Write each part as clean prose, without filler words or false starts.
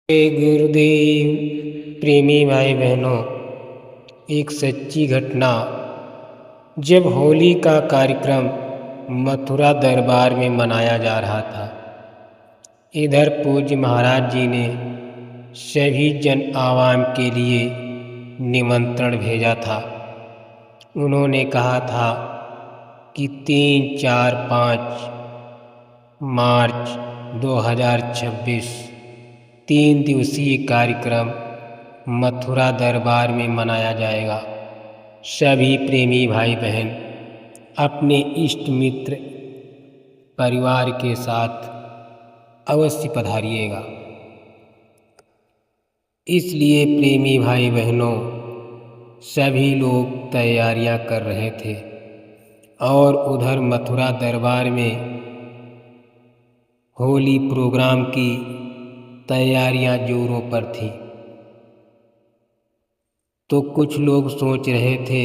गुरुदेव, प्रेमी भाई बहनों, एक सच्ची घटना। जब होली का कार्यक्रम मथुरा दरबार में मनाया जा रहा था, इधर पूज्य महाराज जी ने सभी जन आवाम के लिए निमंत्रण भेजा था। उन्होंने कहा था कि 3, 4, 5 मार्च 2026 3 दिवसीय कार्यक्रम मथुरा दरबार में मनाया जाएगा। सभी प्रेमी भाई बहन अपने इष्ट मित्र परिवार के साथ अवश्य पधारिएगा। इसलिए प्रेमी भाई बहनों, सभी लोग तैयारियां कर रहे थे और उधर मथुरा दरबार में होली प्रोग्राम की तैयारियां जोरों पर थी। तो कुछ लोग सोच रहे थे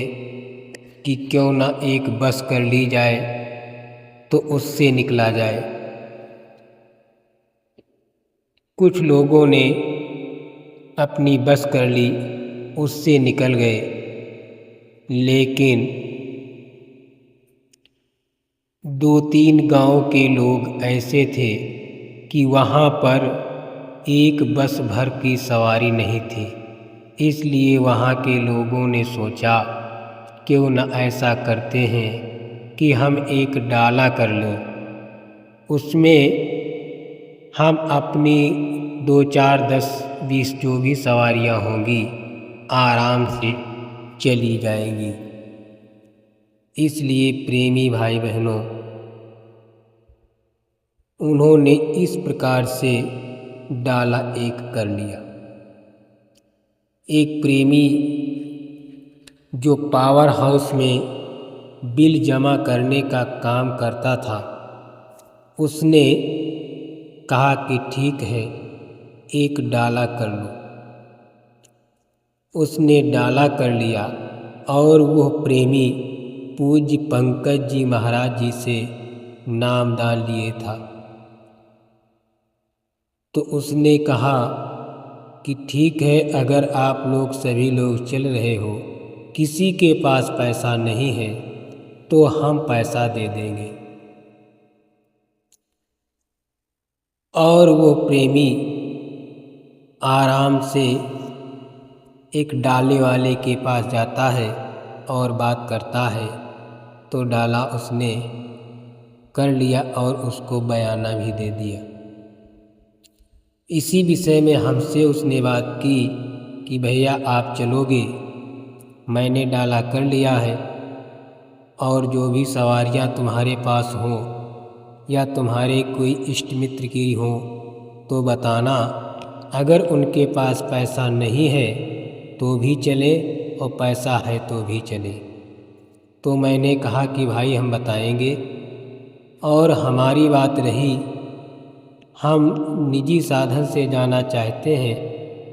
कि क्यों ना एक बस कर ली जाए तो उससे निकला जाए। कुछ लोगों ने अपनी बस कर ली, उससे निकल गए, लेकिन 2-3 गांव के लोग ऐसे थे कि वहाँ पर एक बस भर की सवारी नहीं थी। इसलिए वहाँ के लोगों ने सोचा क्यों न ऐसा करते हैं कि हम एक डाला कर लें, उसमें हम अपनी 2, 4, 10, 20 जो भी सवारियाँ होंगी आराम से चली जाएंगी। इसलिए प्रेमी भाई बहनों, उन्होंने इस प्रकार से डाला एक कर लिया। एक प्रेमी जो पावर हाउस में बिल जमा करने का काम करता था, उसने कहा कि ठीक है, एक डाला कर लो। उसने डाला कर लिया और वह प्रेमी पूज्य पंकज जी महाराज जी से नामदान लिए था। तो उसने कहा कि ठीक है, अगर आप लोग सभी लोग चल रहे हो, किसी के पास पैसा नहीं है तो हम पैसा दे देंगे। और वो प्रेमी आराम से एक डाले वाले के पास जाता है और बात करता है, तो डाला उसने कर लिया और उसको बयाना भी दे दिया। इसी विषय में हमसे उसने बात की कि भैया आप चलोगे, मैंने डाला कर लिया है और जो भी सवारियां तुम्हारे पास हो या तुम्हारे कोई इष्ट मित्र की हो तो बताना, अगर उनके पास पैसा नहीं है तो भी चले और पैसा है तो भी चले। तो मैंने कहा कि भाई हम बताएंगे। और हमारी बात रही, हम निजी साधन से जाना चाहते हैं,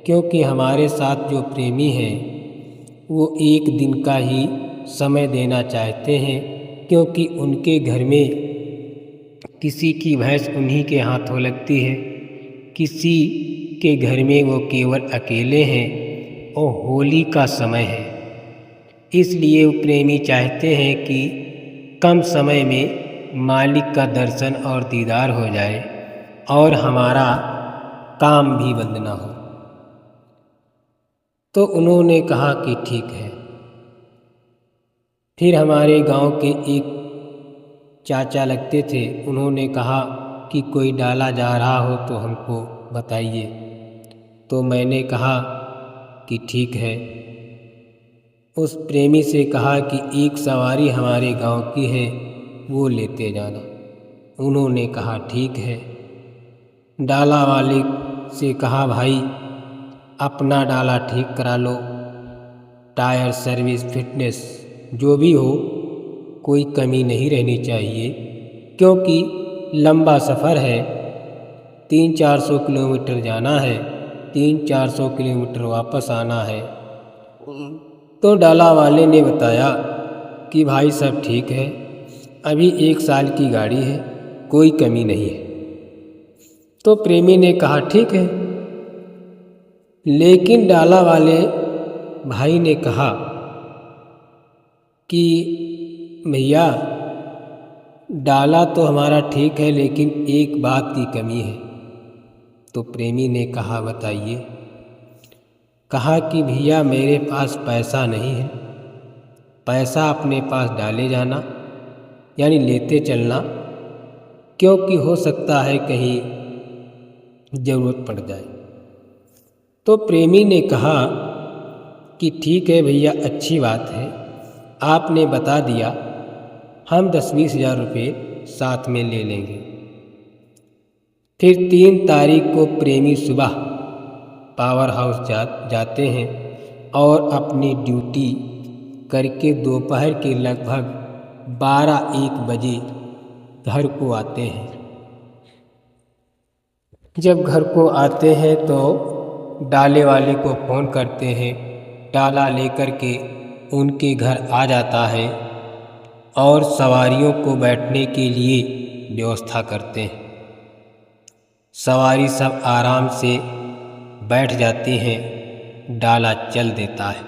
क्योंकि हमारे साथ जो प्रेमी हैं वो एक दिन का ही समय देना चाहते हैं, क्योंकि उनके घर में किसी की भैंस उन्हीं के हाथों लगती है, किसी के घर में वो केवल अकेले हैं और होली का समय है। इसलिए वो प्रेमी चाहते हैं कि कम समय में मालिक का दर्शन और दीदार हो जाए और हमारा काम भी बंद ना हो। तो उन्होंने कहा कि ठीक है। फिर हमारे गांव के एक चाचा लगते थे, उन्होंने कहा कि कोई डाला जा रहा हो तो हमको बताइए। तो मैंने कहा कि ठीक है। उस प्रेमी से कहा कि एक सवारी हमारे गांव की है, वो लेते जाना। उन्होंने कहा ठीक है। डाला वाले से कहा भाई अपना डाला ठीक करा लो, टायर सर्विस फिटनेस जो भी हो, कोई कमी नहीं रहनी चाहिए, क्योंकि लंबा सफ़र है। 300-400 किलोमीटर जाना है, 300-400 किलोमीटर वापस आना है। तो डाला वाले ने बताया कि भाई सब ठीक है, अभी 1 साल की गाड़ी है, कोई कमी नहीं है। तो प्रेमी ने कहा ठीक है। लेकिन डाला वाले भाई ने कहा कि भैया, डाला तो हमारा ठीक है, लेकिन एक बात की कमी है। तो प्रेमी ने कहा, बताइए। कहा कि भैया, मेरे पास पैसा नहीं है, पैसा अपने पास डाले जाना, यानी लेते चलना, क्योंकि हो सकता है कहीं ज़रूरत पड़ जाए। तो प्रेमी ने कहा कि ठीक है भैया, अच्छी बात है, आपने बता दिया, हम 10-20 हज़ार रुपये साथ में ले लेंगे। फिर 3 तारीख को प्रेमी सुबह पावर हाउस जाते हैं और अपनी ड्यूटी करके दोपहर के लगभग 12-1 बजे घर को आते हैं। जब घर को आते हैं तो डाले वाले को फ़ोन करते हैं, डाला लेकर के उनके घर आ जाता है और सवारियों को बैठने के लिए व्यवस्था करते हैं। सवारी सब आराम से बैठ जाती हैं, डाला चल देता है।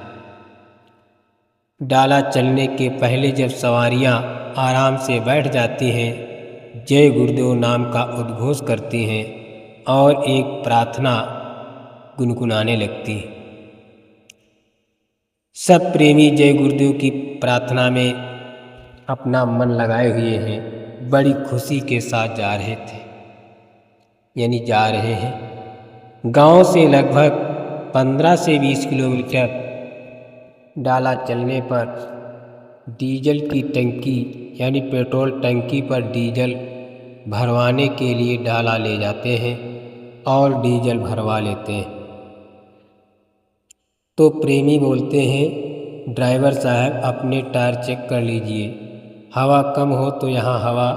डाला चलने के पहले जब सवारियां आराम से बैठ जाती हैं, जय गुरुदेव नाम का उद्घोष करती हैं और एक प्रार्थना गुनगुनाने लगती हैं। सब प्रेमी जय गुरुदेव की प्रार्थना में अपना मन लगाए हुए हैं, बड़ी खुशी के साथ जा रहे थे, यानी जा रहे हैं। गांव से लगभग 15 से 20 किलोमीटर डाला चलने पर डीजल की टंकी, यानी पेट्रोल टंकी पर डीजल भरवाने के लिए डाला ले जाते हैं और डीजल भरवा लेते हैं। तो प्रेमी बोलते हैं, ड्राइवर साहब अपने टायर चेक कर लीजिए, हवा कम हो तो यहाँ हवा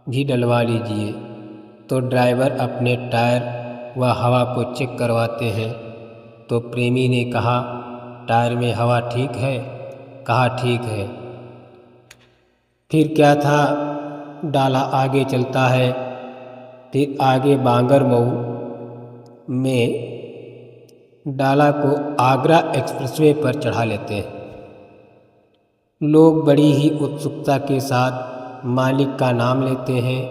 भी डलवा लीजिए। तो ड्राइवर अपने टायर व हवा को चेक करवाते हैं। तो प्रेमी ने कहा, टायर में हवा ठीक है? कहा, ठीक है। फिर क्या था, डाला आगे चलता है। फिर आगे बांगरमऊ में डाला को आगरा एक्सप्रेसवे पर चढ़ा लेते हैं। लोग बड़ी ही उत्सुकता के साथ मालिक का नाम लेते हैं,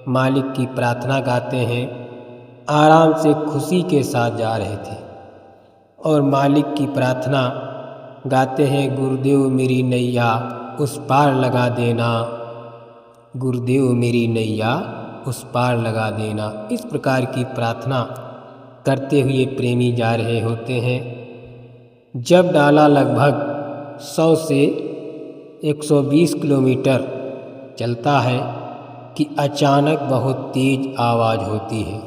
मालिक की प्रार्थना गाते हैं। आराम से खुशी के साथ जा रहे थे और मालिक की प्रार्थना गाते हैं, गुरुदेव मेरी नैया उस पार लगा देना, गुरुदेव मेरी नैया उस पार लगा देना। इस प्रकार की प्रार्थना करते हुए प्रेमी जा रहे होते हैं। जब डाला लगभग 100 से 120 किलोमीटर चलता है कि अचानक बहुत तेज आवाज़ होती है।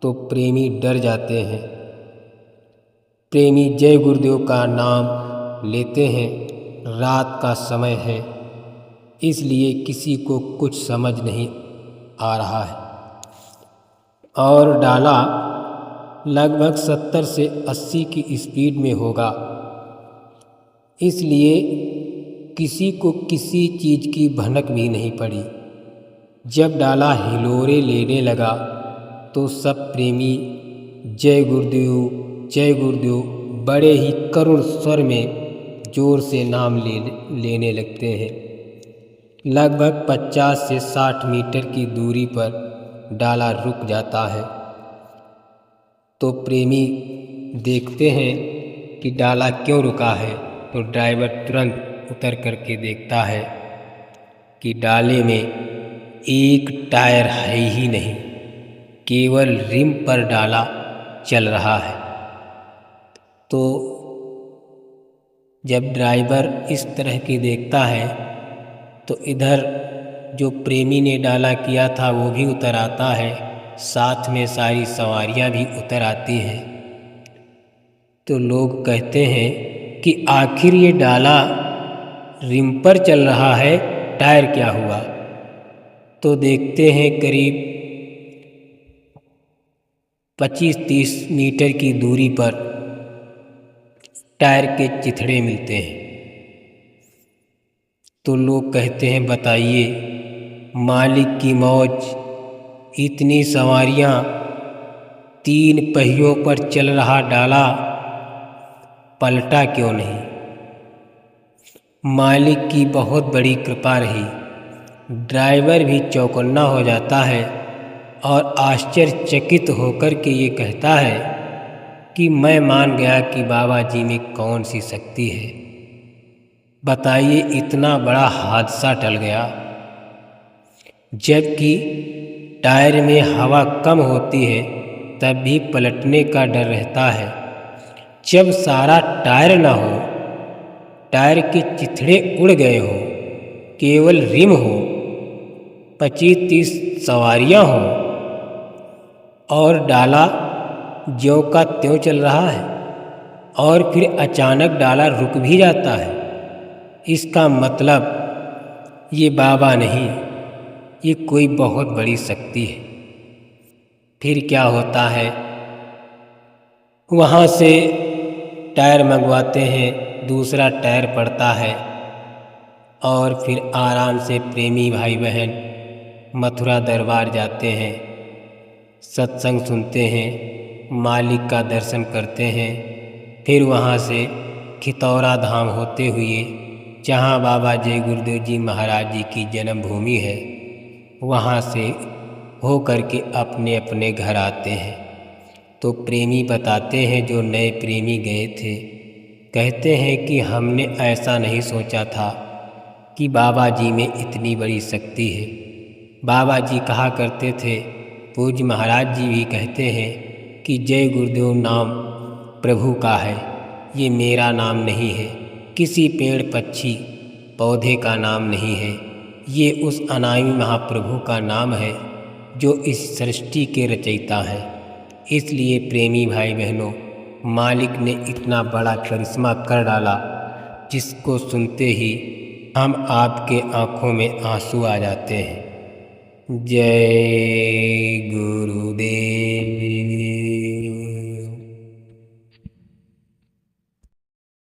तो प्रेमी डर जाते हैं। प्रेमी जय गुरुदेव का नाम लेते हैं। रात का समय है, इसलिए किसी को कुछ समझ नहीं आ रहा है और डाला लगभग 70 से 80 की स्पीड में होगा, इसलिए किसी को किसी चीज़ की भनक भी नहीं पड़ी। जब डाला हिलोरे लेने लगा तो सब प्रेमी जय गुरुदेव बड़े ही करुण स्वर में जोर से नाम लेने लगते हैं। लगभग 50 से 60 मीटर की दूरी पर डाला रुक जाता है। तो प्रेमी देखते हैं कि डाला क्यों रुका है। तो ड्राइवर तुरंत उतर करके देखता है कि डाले में एक टायर है ही नहीं, केवल रिम पर डाला चल रहा है। तो जब ड्राइवर इस तरह की देखता है तो इधर जो प्रेमी ने डाला किया था वो भी उतर आता है, साथ में सारी सवारियां भी उतर आती हैं। तो लोग कहते हैं कि आखिर ये डाला रिम पर चल रहा है, टायर क्या हुआ। तो देखते हैं करीब 25-30 मीटर की दूरी पर टायर के चिथड़े मिलते हैं। तो लोग कहते हैं, बताइए, मालिक की मौज, इतनी सवारियां 3 पहियों पर चल रहा डाला पलटा क्यों नहीं। मालिक की बहुत बड़ी कृपा रही। ड्राइवर भी चौकन्ना हो जाता है और आश्चर्यचकित होकर के ये कहता है कि मैं मान गया कि बाबा जी में कौन सी शक्ति है। बताइए, इतना बड़ा हादसा टल गया। जबकि टायर में हवा कम होती है तब भी पलटने का डर रहता है। जब सारा टायर ना हो, टायर के चिथड़े उड़ गए हो, केवल रिम हो, 25-30 सवारियां हों और डाला ज्यों का त्यों चल रहा है और फिर अचानक डाला रुक भी जाता है, इसका मतलब ये बाबा नहीं, ये कोई बहुत बड़ी शक्ति है। फिर क्या होता है, वहाँ से टायर मंगवाते हैं, दूसरा टायर पड़ता है और फिर आराम से प्रेमी भाई बहन मथुरा दरबार जाते हैं, सत्संग सुनते हैं, मालिक का दर्शन करते हैं। फिर वहाँ से खितौरा धाम होते हुए, जहाँ बाबा जय गुरुदेव जी महाराज जी की जन्मभूमि है, वहाँ से हो कर के अपने अपने घर आते हैं। तो प्रेमी बताते हैं, जो नए प्रेमी गए थे, कहते हैं कि हमने ऐसा नहीं सोचा था कि बाबा जी में इतनी बड़ी शक्ति है। बाबा जी कहा करते थे, पूज्य महाराज जी भी कहते हैं कि जय गुरुदेव नाम प्रभु का है, ये मेरा नाम नहीं है, किसी पेड़ पक्षी पौधे का नाम नहीं है, ये उस अनामी महाप्रभु का नाम है जो इस सृष्टि के रचयिता है। इसलिए प्रेमी भाई बहनों, मालिक ने इतना बड़ा करिश्मा कर डाला जिसको सुनते ही हम आपके आँखों में आंसू आ जाते हैं। जय गुरुदेव।